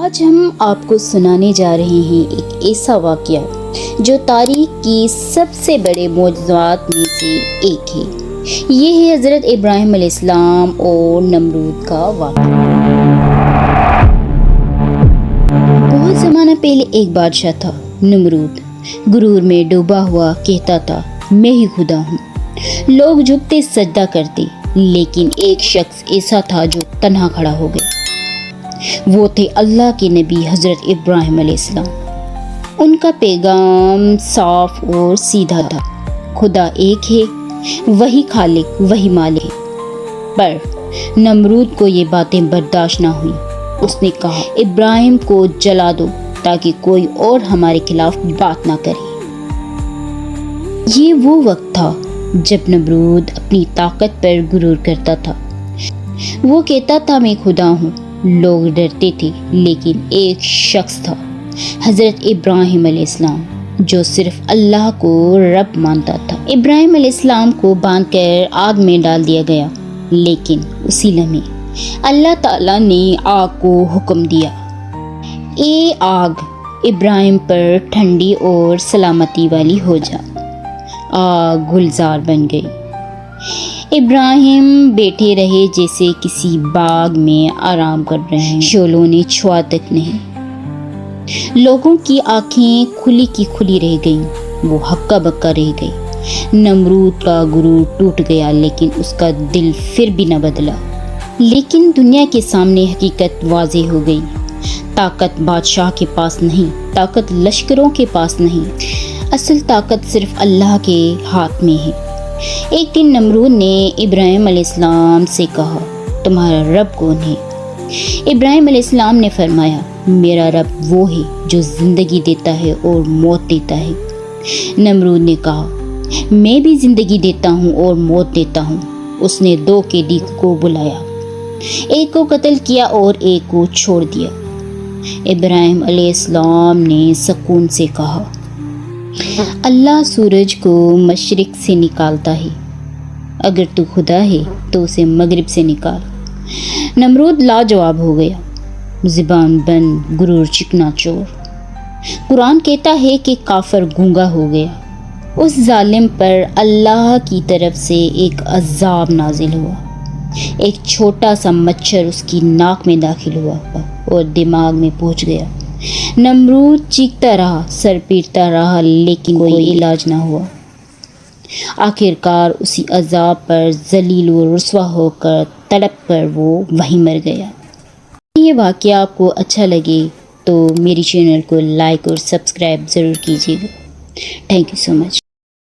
آج ہم آپ کو سنانے جا رہے ہیں ایک ایسا واقعہ جو تاریخ کی سب سے بڑے معجزات میں سے ایک ہے۔ یہ ہے حضرت ابراہیم علیہ السلام اور نمرود کا واقعہ۔ بہت زمانہ پہلے ایک بادشاہ تھا، نمرود۔ غرور میں ڈوبا ہوا کہتا تھا، میں ہی خدا ہوں۔ لوگ جھکتے سجدہ کرتے، لیکن ایک شخص ایسا تھا جو تنہا کھڑا ہو گیا۔ وہ تھے اللہ کے نبی حضرت ابراہیم علیہ السلام۔ ان کا پیغام صاف اور سیدھا تھا، خدا ایک ہے، وہی خالق، وہی مالک ہے۔ پر نمرود کو یہ باتیں برداشت نہ ہوئیں۔ اس نے کہا، ابراہیم کو جلا دو تاکہ کوئی اور ہمارے خلاف بات نہ کرے۔ یہ وہ وقت تھا جب نمرود اپنی طاقت پر غرور کرتا تھا۔ وہ کہتا تھا، میں خدا ہوں۔ لوگ ڈرتے تھے، لیکن ایک شخص تھا، حضرت ابراہیم علیہ السلام، جو صرف اللہ کو رب مانتا تھا۔ ابراہیم علیہ السلام کو باندھ کر آگ میں ڈال دیا گیا، لیکن اسی لمحے اللہ تعالیٰ نے آگ کو حکم دیا، اے آگ، ابراہیم پر ٹھنڈی اور سلامتی والی ہو جا۔ آگ گلزار بن گئی۔ ابراہیم بیٹھے رہے جیسے کسی باغ میں آرام کر رہے ہیں، شعلوں نے چھوا تک نہیں۔ لوگوں کی آنکھیں کھلی کی کھلی رہ گئیں، وہ ہکا بکا رہ گئی۔ نمرود کا غرور ٹوٹ گیا، لیکن اس کا دل پھر بھی نہ بدلا۔ لیکن دنیا کے سامنے حقیقت واضح ہو گئی۔ طاقت بادشاہ کے پاس نہیں، طاقت لشکروں کے پاس نہیں، اصل طاقت صرف اللہ کے ہاتھ میں ہے۔ ایک دن نمرود نے ابراہیم علیہ السلام سے کہا، تمہارا رب کون ہے؟ ابراہیم علیہ السلام نے فرمایا، میرا رب وہ ہے جو زندگی دیتا ہے اور موت دیتا ہے۔ نمرود نے کہا، میں بھی زندگی دیتا ہوں اور موت دیتا ہوں۔ اس نے دو قیدی کو بلایا، ایک کو قتل کیا اور ایک کو چھوڑ دیا۔ ابراہیم علیہ السلام نے سکون سے کہا، اللہ سورج کو مشرق سے نکالتا ہے، اگر تو خدا ہے تو اسے مغرب سے نکال۔ نمرود لاجواب ہو گیا، زبان بند، غرور چکنا چور۔ قرآن کہتا ہے کہ کافر گونگا ہو گیا۔ اس ظالم پر اللہ کی طرف سے ایک عذاب نازل ہوا۔ ایک چھوٹا سا مچھر اس کی ناک میں داخل ہوا اور دماغ میں پہنچ گیا۔ نمرود چیختا رہا، سر پیٹتا رہا، لیکن کوئی علاج نہ ہوا۔ آخر کار اسی عذاب پر ذلیل و رسوا ہو کر تڑپ کر وہ وہیں مر گیا۔ یہ واقعہ آپ کو اچھا لگے تو میری چینل کو لائک اور سبسکرائب ضرور کیجیے گا۔ Thank you so much.